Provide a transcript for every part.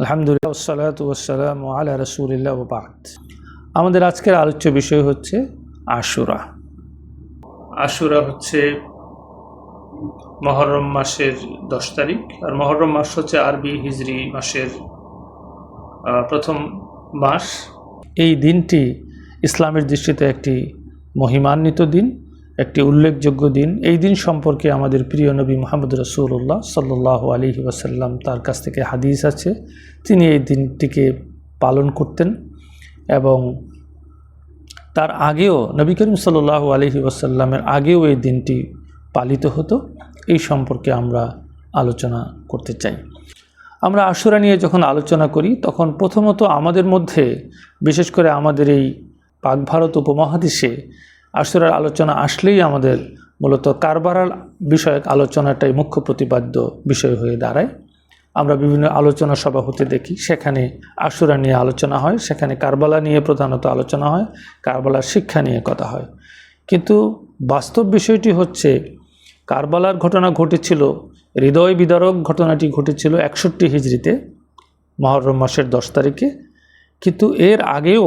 আলহামদুলিল্লাহ ওয়াসসালাতু ওয়াসসালামু আলা রাসূলিল্লাহ ওয়া বা'দ। আমাদের আজকের আলোচ্য বিষয় হচ্ছে আশুরা। আশুরা হচ্ছে মুহররম মাসের 10 তারিখ, আর মুহররম মাস হচ্ছে আরবি হিজরি মাসের প্রথম মাস। এই দিনটি ইসলামের দৃষ্টিতে একটি মহিমান্বিত দিন, একটি উল্লেখযোগ্য দিন। এই দিন সম্পর্কে আমাদের প্রিয় নবী মুহাম্মদ রাসূলুল্লাহ সাল্লাল্লাহু আলাইহি ওয়াসাল্লাম তার কাছ থেকে হাদিস আছে, তিনি এই দিনটিকে পালন করতেন এবং তার আগেও নবী করিম সাল্লাল্লাহু আলাইহি ওয়াসাল্লামের আগেও এই দিনটি পালিত হতো। এই সম্পর্কে আমরা আলোচনা করতে চাই। আমরা আশুরা নিয়ে যখন আলোচনা করি তখন প্রথমত আমাদের মধ্যে, বিশেষ করে আমাদের এই পাক ভারত উপমহাদেশে আশুরার আলোচনা আসলেই আমাদের মূলত কারবালার বিষয়ক আলোচনাটাই মুখ্য প্রতিপাদ্য বিষয় হয়ে দাঁড়ায়। আমরা বিভিন্ন আলোচনা সভা হতে দেখি, সেখানে আশুরা নিয়ে আলোচনা হয়, সেখানে কারবালা নিয়ে প্রধানত আলোচনা হয়, কারবালার শিক্ষা নিয়ে কথা হয়। কিন্তু বাস্তব বিষয়টি হচ্ছে কারবালার ঘটনা ঘটেছিল, হৃদয় বিদারক ঘটনাটি ঘটেছিল 61 হিজরিতে মুহররম মাসের 10 তারিখে। কিন্তু এর আগেও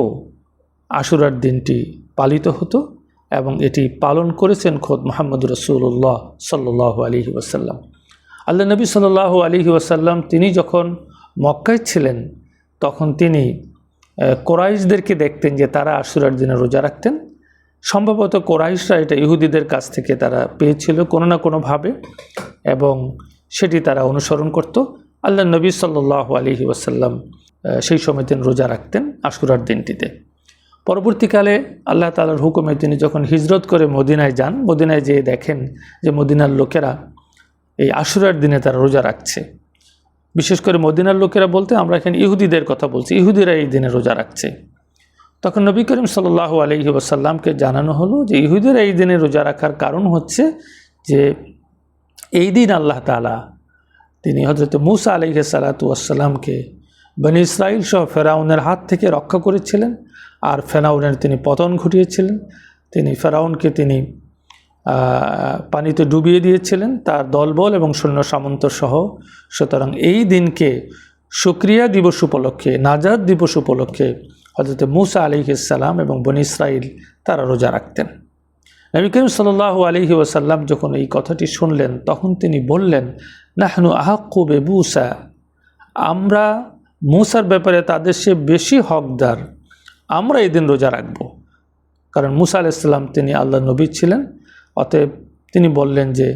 আশুরার দিনটি পালিত হতো এবং এটি পালন করেছেন খোদ মুহাম্মদ রাসূলুল্লাহ সাল্লাল্লাহু আলাইহি ওয়াসাল্লাম। আল্লাহ নবী সাল্লাল্লাহু আলাইহি ওয়াসাল্লাম তিনি যখন মক্কায় ছিলেন তখন তিনি কোরাইশদেরকে দেখতেন যে তারা আশুরার দিনে রোজা রাখতেন। সম্ভবত কোরাইশরা এটা ইহুদিদের কাছ থেকে তারা পেয়েছিল কোনো না কোনোভাবে এবং সেটি তারা অনুসরণ করত। আল্লাহ নবী সাল্লাল্লাহু আলাইহি ওয়াসাল্লাম সেই সময় তিনি রোজা রাখতেন আশুরার দিনটিতে। পরবর্তীকালে আল্লাহ তাআলার হুকুমে তিনি যখন হিজরত করে মদিনায় যান, মদিনায় যেয়ে দেখেন যে মদিনার লোকেরা এই আশুরার দিনে তারা রোজা রাখছে। বিশেষ করে মদিনার লোকেরা বলতে আমরা এখানে ইহুদিদের কথা বলছি, ইহুদিরা এই দিনে রোজা রাখছে। তখন নবী করিম সাল্লাল্লাহু আলাইহি ওয়াসাল্লামকে জানানো হলো যে ইহুদিরা এই দিনে রোজা রাখার কারণ হচ্ছে যে এই দিন আল্লাহ তাআলা তিনি হযরত মূসা আলাইহিস সালাতু ওয়াসসালামকে বনী ইসরাইল সহ ফেরাউনের হাত থেকে রক্ষা করেছিলেন, আর ফেরাউনের তিনি পতন ঘটিয়েছিলেন। তিনি ফেরাউনকে তিনি পানিতে ডুবিয়ে দিয়েছিলেন, তার দলবল এবং সৈন্য সামন্ত সহ। সুতরাং এই দিনকে শুকরিয়া দিবস উপলক্ষে, নাজাত দিবস উপলক্ষে হযরত মূসা আলাইহিস সালাম এবং বনী ইসরাইল তারা রোজা রাখতেন। নবী করিম সাল্লাল্লাহু আলাইহি ওয়াসাল্লাম যখন এই কথাটি শুনলেন তখন তিনি বললেন, নাহনু আহাক্কু বিমূসা, আমরা মূসার ব্যাপারে তাদের সে বেশি হকদার, আমরা এই দিন রোজা রাখব। কারণ মূসা আলাইহিস সালাম তিনি আল্লাহর নবী ছিলেন। অতএব তিনি বললেন যে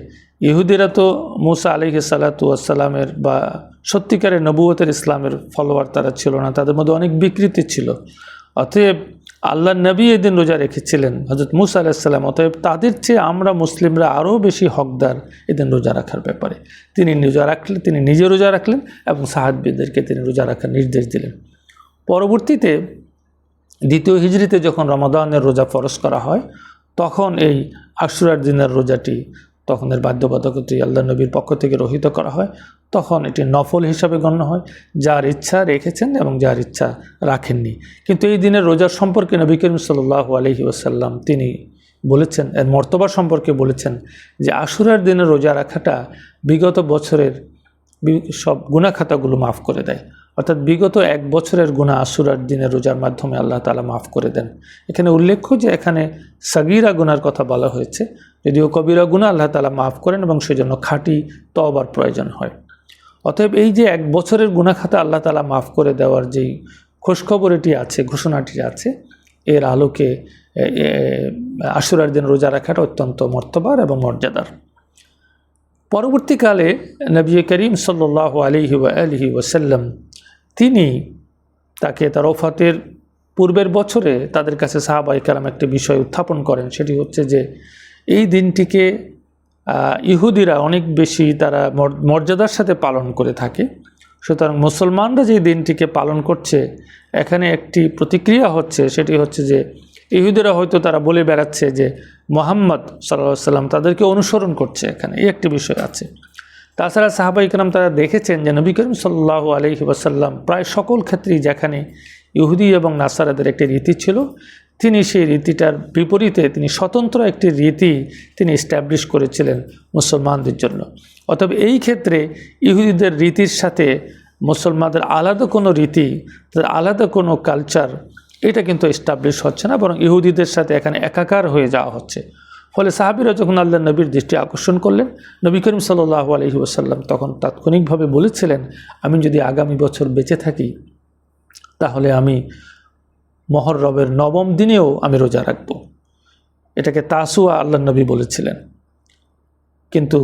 ইহুদিরা তো মূসা আলাইহিস সালাতু ওয়াসসালামের বা সত্যিকারের নবুয়তের ইসলামের ফলোয়ার তারা ছিল না, তাদের মধ্যে অনেক বিকৃতি ছিল। অতএব আল্লাহর নবী এই দিন রোজা রেখেছিলেন, হযরত মূসা আলাইহিস সালাম, অতএব তাদের চেয়ে আমরা মুসলিমরা আরও বেশি হকদার এই দিন রোজা রাখার ব্যাপারে। তিনি নিজে রোজা রাখলেন এবং সাহাবীদেরকে তিনি রোজা রাখার নির্দেশ দিলেন। পরবর্তীতে দ্বিতীয় হিজরিতে যখন রমাদানের রোজা ফরজ করা হয় তখন এই আশুরার দিনের রোজাটি তখন এর বাধ্যবাধকতাটি আল্লাহ নবীর পক্ষ থেকে রহিত করা হয়। তখন এটি নফল হিসাবে গণ্য হয়, যার ইচ্ছা রেখেছেন এবং যার ইচ্ছা রাখেননি। কিন্তু এই দিনের রোজার সম্পর্কে নবী করিম সাল্লাল্লাহু আলাইহি ওয়াসাল্লাম তিনি বলেছেন, এর মর্তবা সম্পর্কে বলেছেন যে আশুরার দিনে রোজা রাখাটা বিগত বছরের সব গুনাহ খাতাগুলো মাফ করে দেয়। অর্থাৎ বিগত এক বছরের গুনাহ আশুরার দিনে রোজার মাধ্যমে আল্লাহ তাআলা মাফ করে দেন। এখানে উল্লেখ্য যে এখানে সাগীরা গুনার কথা বলা হয়েছে, যদিও কবিরা গুনাহ আল্লাহ তাআলা মাফ করেন এবং সেজন্য খাঁটি তওবার প্রয়োজন হয়। অতএব এই যে এক বছরের গুনাহ খাতা আল্লাহ তাআলা মাফ করে দেওয়ার যেই খোঁজখবর এটি আছে, ঘোষণাটি আছে, এর আলোকে আশুরার দিন রোজা রাখাটা অত্যন্ত মর্তবার এবং মর্যাদার। পরবর্তীকালে নবী করিম সাল্লাল্লাহু আলাইহি ওয়াসাল্লাম তিনি তাকে তার ওফাতের পূর্বের বছরে তাদের কাছে সাহাবায়ে কেরাম একটি বিষয় উত্থাপন করেন, সেটি হচ্ছে যে এই দিনটিকে ইহুদিরা অনেক বেশি তারা মর্যাদার সাথে পালন করে থাকে। সুতরাং মুসলমানরা যে দিনটিকে পালন করছে এখানে একটি প্রতিক্রিয়া হচ্ছে, সেটি হচ্ছে যে ইহুদিরা হয়তো তারা বলে বেড়াচ্ছে যে মুহাম্মদ সাল্লাল্লাহু আলাইহি ওয়াসাল্লাম তাদেরকে অনুসরণ করছে, এখানে এই একটি বিষয় আছে। তাছাড়া সাহাবায়ে কেরাম তারা দেখেছেন যে নবী করিম সাল্লাল্লাহু আলাইহি ওয়াসাল্লাম প্রায় সকল ক্ষেত্রেই যেখানে ইহুদি এবং নাসারাদের একটি রীতি ছিল, তিনি সেই রীতিটার বিপরীতে তিনি স্বতন্ত্র একটি রীতি তিনি এস্টাবলিশ করেছিলেন মুসলমানদের জন্য। অতএব এই ক্ষেত্রে ইহুদিদের রীতির সাথে মুসলমানদের আলাদা কোনো রীতি, তাদের আলাদা কোনো কালচার, এটা কিন্তু এস্টাবলিশ হচ্ছে না, বরং ইহুদিদের সাথে এখানে একাকার হয়ে যাওয়া হচ্ছে। ফলে সাহাবীরা যখন আল্লাহ নবীর দৃষ্টি আকর্ষণ করলেন, নবী করিম সাল্লাল্লাহু আলাইহি ওয়াসাল্লাম তখন তাৎক্ষণিকভাবে বলেছিলেন, আমি যদি আগামী বছর বেঁচে থাকি তাহলে আমি মুহররমের 9ম দিনেও আমি রোজা রাখব। এটাকে তাসুয়া আল্লাহ নবী বলেছিলেন। কিন্তু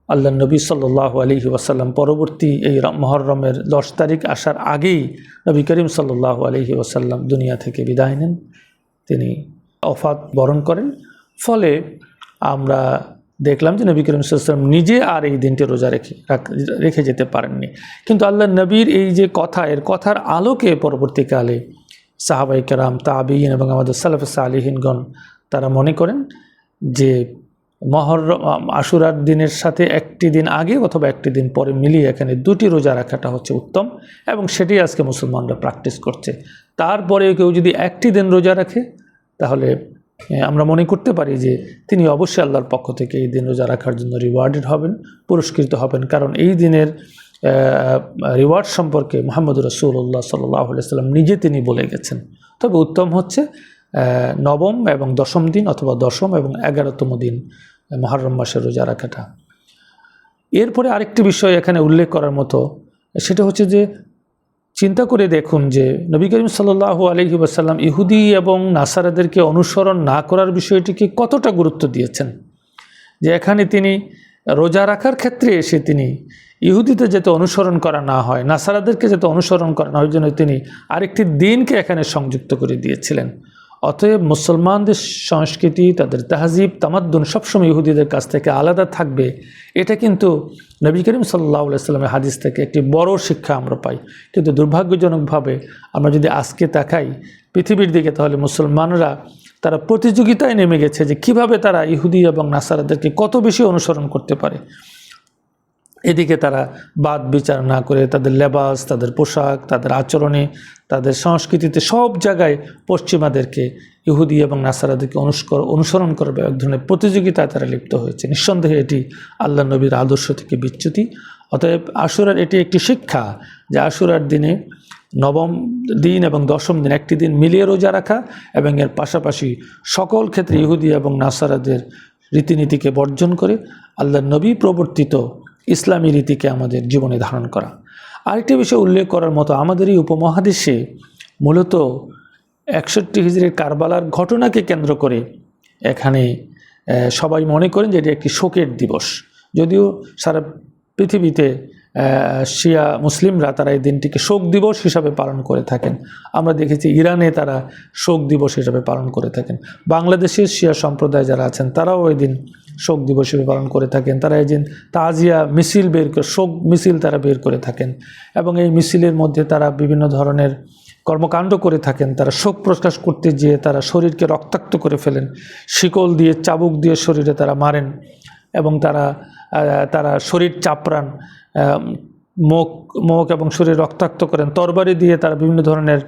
আল্লাহ নবী সাল্লাল্লাহু আলাইহি ওয়াসাল্লাম পরবর্তী এই মুহররমের 10 তারিখ আসার আগেই নবী করিম সাল্লাল্লাহু আলাইহি ওয়াসাল্লাম দুনিয়া থেকে বিদায় নেন, তিনি ওফাত বরণ করেন। ফলে আমরা দেখলাম যে নবী করিম সাল্লাল্লাহু আলাইহি ওয়াসাল্লাম নিজে আর এই দিনটি রোজা রেখে যেতে পারেননি। কিন্তু আল্লাহ নবীর এই যে কথা, এর কথার আলোকে পরবর্তীকালে সাহাবায়ে কেরাম, তাবিঈন এবং আমাদের সালাফে সালিহিনগণ তারা মনে করেন যে মুহররম আশুরার দিনের সাথে একটি দিন আগে অথবা একটি দিন পরে মিলিয়ে এখানে 2টি রোজা রাখাটা হচ্ছে উত্তম, এবং সেটি আজকে মুসলমানরা প্র্যাকটিস করছে। তারপরেও কেউ যদি একটি দিন রোজা রাখে তাহলে আমরা মনে করতে পারি যে তিনি অবশ্যই আল্লাহর পক্ষ থেকে এই দিন রোজা রাখার জন্য রিওয়ার্ডেড হবেন, পুরস্কৃত হবেন, কারণ এই দিনের রিওয়ার্ড সম্পর্কে মুহাম্মদ রাসূলুল্লাহ সাল্লাল্লাহু আলাইহি ওয়াসাল্লাম নিজে তিনি বলে গেছেন। তবে উত্তম হচ্ছে 9ম এবং 10ম দিন অথবা 10ম এবং 11তম দিন মুহররম মাসের রোজা রাখাটা। এরপরে আরেকটি বিষয় এখানে উল্লেখ করার মতো, সেটা হচ্ছে যে চিন্তা করে দেখুন যে নবী করিম সাল্লাল্লাহু আলাইহি ওয়াসাল্লাম ইহুদি এবং নাসারাদেরকে অনুসরণ না করার বিষয়টিকে কতটা গুরুত্ব দিয়েছেন, যে এখানে তিনি রোজা রাখার ক্ষেত্রে এসে তিনি ইহুদিতে যাতে অনুসরণ করা না হয়, নাসারাদেরকে যাতে অনুসরণ করা না হয়, জন্য তিনি আরেকটি দিনকে এখানে সংযুক্ত করে দিয়েছিলেন। অতএব মুসলমানদের সংস্কৃতি, তাদের তাহজিব তামাদ্দুন সবসময় ইহুদিদের কাছ থেকে আলাদা থাকবে, এটা কিন্তু নবী করিম সাল্লাল্লাহু আলাইহি ওয়াসাল্লামের হাদিস থেকে একটি বড় শিক্ষা আমরা পাই। কিন্তু দুর্ভাগ্যজনকভাবে আমরা যদি আজকে তাকাই পৃথিবীর দিকে, তাহলে মুসলমানরা তারা প্রতিযোগিতায় নেমে গেছে যে কিভাবে তারা ইহুদি এবং নাসারাদেরকে কত বেশি অনুসরণ করতে পারে। এদিকে তারা বাদ বিচার না করে তাদের লেবাস, তাদের পোশাক, তাদের আচরণে, তাদের সংস্কৃতিতে সব জায়গায় পশ্চিমাদেরকে, ইহুদি এবং নাসারাদেরকে অনুসরণ করবে এক ধরনের প্রতিযোগিতায় তারা লিপ্ত হয়েছে। নিঃসন্দেহে এটি আল্লাহ নবীর আদর্শ থেকে বিচ্যুতি। অতএব আশুরার এটি একটি শিক্ষা যে আশুরার দিনে 9ম দিন এবং 10ম দিন একটি দিন মিলিয়ে রোজা রাখা, এবং এর পাশাপাশি সকল ক্ষেত্রে ইহুদি এবং নাসারাদের রীতিনীতিকে বর্জন করে আল্লাহ নবী প্রবর্তিত ইসলামী রীতিকে আমাদের জীবনে ধারণ করা। আরেকটি বিষয় উল্লেখ করার মতো, আমাদের এই উপমহাদেশে মূলত 61 হিজরির কারবালার ঘটনাকে কেন্দ্র করে এখানে সবাই মনে করেন যে এটি একটি শোকের দিবস। যদিও সারা পৃথিবীতে শিয়া মুসলিমরা তারা এই দিনটিকে শোক দিবস হিসাবে পালন করে থাকেন। আমরা দেখেছি ইরানে তারা শোক দিবস হিসাবে পালন করে থাকেন। বাংলাদেশের শিয়া সম্প্রদায় যারা আছেন তারাও ওই দিন শোক দিবস হিসেবে পালন করে থাকেন। তারা এই দিন তাজিয়া মিছিল বের করে, শোক মিছিল তারা বের করে থাকেন, এবং এই মিছিলের মধ্যে তারা বিভিন্ন ধরনের কর্মকাণ্ড করে থাকেন। তারা শোক প্রকাশ করতে গিয়ে তারা শরীরকে রক্তাক্ত করে ফেলেন, শিকল দিয়ে, চাবুক দিয়ে শরীরে তারা মারেন, এবং তারা শরীর চাপড়ান, মুখ এবং শরীর রক্তাক্ত করেন, তরবারি দিয়ে তারা বিভিন্ন ধরনের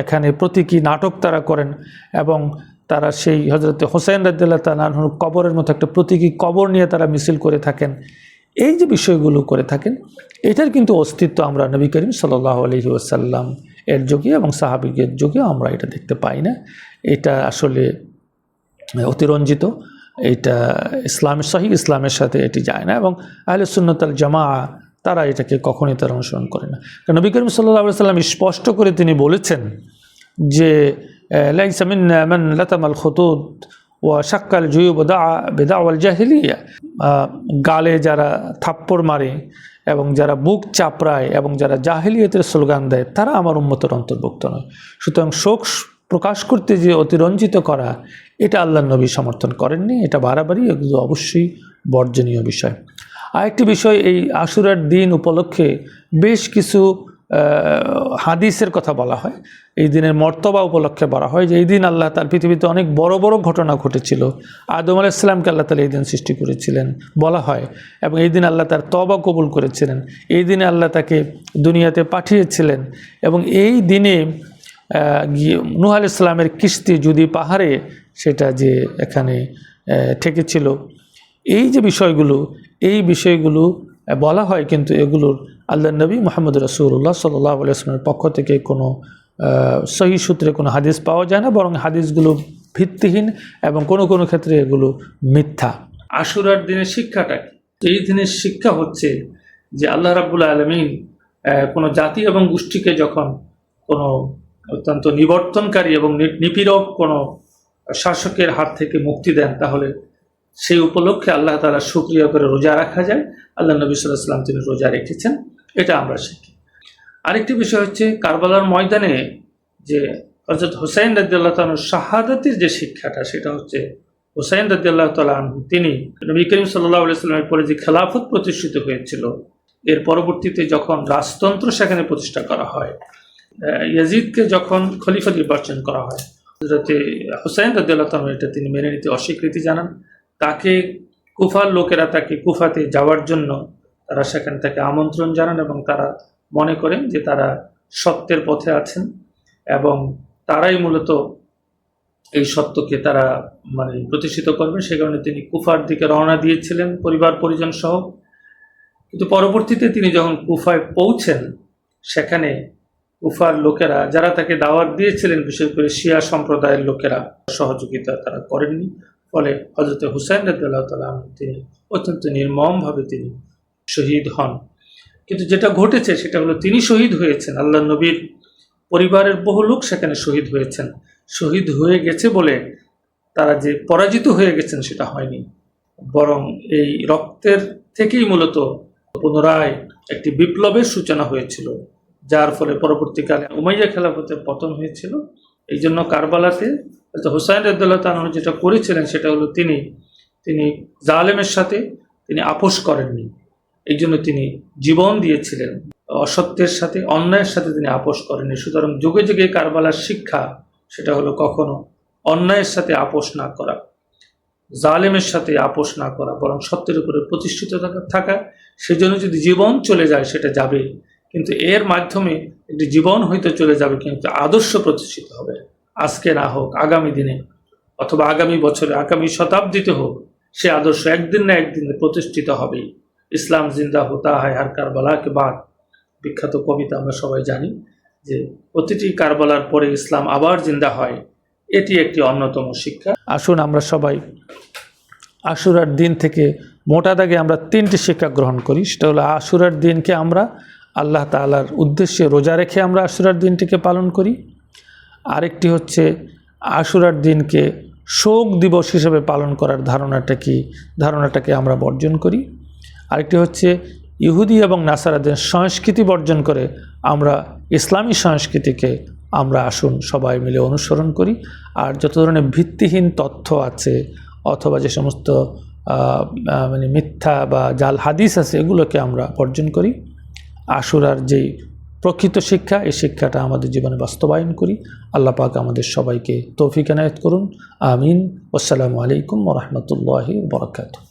এখানে প্রতীকী নাটক তারা করেন, এবং তারা সেই হযরত হোসেন রাদিয়াল্লাহু তাআলা আনহুর কবরের মতো একটা প্রতীকী কবর নিয়ে তারা মিছিল করে থাকেন। এই যে বিষয়গুলো করে থাকেন, এটার কিন্তু অস্তিত্ব আমরা নবী করিম সাল্লাল্লাহু আলাইহি ওয়াসাল্লাম এর যুগে এবং সাহাবীদের যুগে আমরা এটা দেখতে পাই না। এটা আসলে অতিরঞ্জিত, এটা ইসলামের সহিহ ইসলামের সাথে এটি যায় না, এবং আহলে সুন্নাত ওয়াল জামাআহ তারা এটাকে কখনোই তারা অনুসরণ করে না। কারণ নবী করিম সাল্লাল্লাহু আলাইহি ওয়াসাল্লাম স্পষ্ট করে তিনি বলেছেন যে লাইসা মিন্না মান লাতামাল খুতুত ওয়া শাক্কাল জুয়ুব বিদাওয়াল জাহিলিয়া, গালে যারা থাপ্পড় মারে এবং যারা বুক চাপড়ায় এবং যারা জাহিলিয়াতের স্লোগান দেয় তারা আমার উম্মতের অন্তর্ভুক্ত নয়। সুতরাং শোক প্রকাশ করতে যে অতিরঞ্জিত করা, এটা আল্লাহর নবী সমর্থন করেননি, এটা বাড়াবাড়ি, এগুলো অবশ্যই বর্জনীয় বিষয়। আরেকটি বিষয়, এই আশুরার দিন উপলক্ষে বেশ কিছু হাদিসের কথা বলা হয়। এই দিনের মর্তবা উপলক্ষে বলা হয় যে এই দিন আল্লাহ তার পৃথিবীতে অনেক বড় বড় ঘটনা ঘটেছিল। আদম আলাইহিস সালামকে আল্লাহ তাআলা এই দিন সৃষ্টি করেছিলেন বলা হয়, এবং এই দিন আল্লাহ তার তওবা কবুল করেছিলেন। এই দিনে আল্লাহ তাকে দুনিয়াতে পাঠিয়েছিলেন, এবং এই দিনে নূহ আলাইহিস সালামের কিস্তি যদি পাহাড়ে সেটা যে এখানে ঠেকেছিল, এই যে বিষয়গুলো, এই বিষয়গুলো বলা হয়, কিন্তু এগুলোর আল্লাহ নবী মুহাম্মদ রাসূলুল্লাহ সাল্লাল্লাহু আলাইহি ওয়াসাল্লামের পক্ষ থেকে কোনো সহিহ সূত্রে কোনো হাদিস পাওয়া যায় না, বরং হাদিসগুলো ভিত্তিহীন এবং কোনো কোনো ক্ষেত্রে এগুলো মিথ্যা। আশুরার দিনের শিক্ষাটা কি? এই দিনের শিক্ষা হচ্ছে যে আল্লাহ রাব্বুল আলামিন কোনো জাতি এবং গোষ্ঠীকে যখন কোনো অত্যন্ত নিবর্তনকারী এবং নিপীড়ক কোনো শাসকের হাত থেকে মুক্তি দেন, তাহলে সেই উপলক্ষে আল্লাহ তাআলা শুকরিয়া করে রোজা রাখা যায়। আল্লাহ নবী সাল্লাল্লাহু আলাইহি ওয়াসাল্লাম তিনি রোজা রেখেছেন, এটা আমরা শিখি। আরেকটি বিষয় হচ্ছে কারবালার ময়দানে যে হযরত হুসাইন রাদিয়াল্লাহু তাআলার শাহাদাতের যে শিক্ষাটা, সেটা হচ্ছে হুসাইন রাদিয়াল্লাহু তাআলা আনহু তিনি নবী করিম সাল্লাল্লাহু আলাইহি ওয়াসাল্লামের পরে যে খেলাফত প্রতিষ্ঠিত হয়েছিল, এর পরবর্তীতে যখন রাজতন্ত্র সেখানে প্রতিষ্ঠা করা হয়, ইয়াজিদকে যখন খলিফা নির্বাচন করা হয়, হযরত হুসাইন রাদিয়াল্লাহু তাআলা এটা তিনি মেনে নিতে অস্বীকৃতি জানান। তাকে কুফার লোকেরা তাকে কুফাতে যাওয়ার জন্য তারা সেখান থেকে আমন্ত্রণ জানান এবং তারা মনে করেন যে তারা সত্যের পথে আছেন এবং তারাই মূলত এই সত্যকে তারা প্রতিষ্ঠিত করবেন। সে কারণে তিনি কুফার দিকে রওনা দিয়েছিলেন পরিবার পরিজন সহ। কিন্তু পরবর্তীতে তিনি যখন কুফায় পৌঁছেন, সেখানে কুফার লোকেরা যারা তাকে দাওয়াত দিয়েছিলেন, বিশেষ করে শিয়া সম্প্রদায়ের লোকেরা সহযোগিতা তারা করেননি। ফলে হযরত হুসাইন রাদিয়াল্লাহু তাআলা তিনি অত্যন্ত নির্মমভাবে তিনি শহীদ হন। কিন্তু যেটা ঘটেছে সেটা হলো তিনি শহীদ হয়েছেন, আল্লাহ নবীর পরিবারের বহু লোক সেখানে শহীদ হয়েছেন। শহীদ হয়ে গেছে বলে তারা যে পরাজিত হয়ে গেছেন সেটা হয়নি, বরং এই রক্তের থেকেই মূলত পুনরায় একটি বিপ্লবের সূচনা হয়েছিল, যার ফলে পরবর্তীকালে উমাইয়া খেলাফতের পতন হয়েছিল। এই জন্য কারবালাতে হুসাইন রাদিয়াল্লাহু তাআলা যেটা করেছিলেন সেটা হলো তিনি জালেমের সাথে তিনি আপোষ করেননি, এই জন্য তিনি জীবন দিয়েছিলেন। অসত্যের সাথে অন্যায়ের সাথে তিনি আপোষ করেননি। সুতরাং যুগে যুগে কারবালার শিক্ষা সেটা হলো কখনো অন্যায়ের সাথে আপোষ না করা, জালেমের সাথে আপোষ না করা, বরং সত্যের উপরে প্রতিষ্ঠিত থাকা। সেজন্য যদি জীবন চলে যায় সেটা যাবে, কিন্তু এর মাধ্যমে একটি জীবন হয়তো চলে যাবে, কিন্তু আদর্শ প্রতিষ্ঠিত হবে। আজকে না হোক, আগামী দিনে অথবা আগামী বছরে, আগামী শতাব্দীতে হোক, সে আদর্শ একদিন না একদিন প্রতিষ্ঠিত হবেই। ইসলাম জিন্দা হতা হয় হর কারবালা কে বাদ, বিখ্যাত কবিতা আমরা সবাই জানি যে প্রতিটি কারবালার পরে ইসলাম আবার জিন্দা হয়। এটি একটি অন্যতম শিক্ষা। আসুন আমরা সবাই আশুরার দিন থেকে মোটা দাগে আমরা 3টি শিক্ষা গ্রহণ করি। সেটা হলো আশুরার দিনকে আমরা আল্লাহ তাআলার উদ্দেশ্যে রোজা রেখে আমরা আশুরার দিনটিকে পালন করি। আরেকটি হচ্ছে আশুরার দিনকে শোক দিবস হিসেবে পালন করার ধারণাটাকে আমরা বর্জন করি। আরেকটি হচ্ছে ইহুদি এবং নাসারাদের সংস্কৃতি বর্জন করে আমরা ইসলামী সংস্কৃতিকে আমরা আসুন সবাই মিলে অনুসরণ করি। আর যত ধরনের ভিত্তিহীন তথ্য আছে অথবা যে সমস্ত মিথ্যা বা জাল হাদিস আছে, এগুলোকে আমরা বর্জন করি। আশুরার যেই প্রকৃত শিক্ষা, এই শিক্ষাটা আমাদের জীবনে বাস্তবায়ন করি। আল্লাহ পাক আমাদের সবাইকে তৌফিক এনায়েত করুন। আমিন। আসসালামু আলাইকুম ওয়া রাহমাতুল্লাহি ওয়া বারাকাতুহু।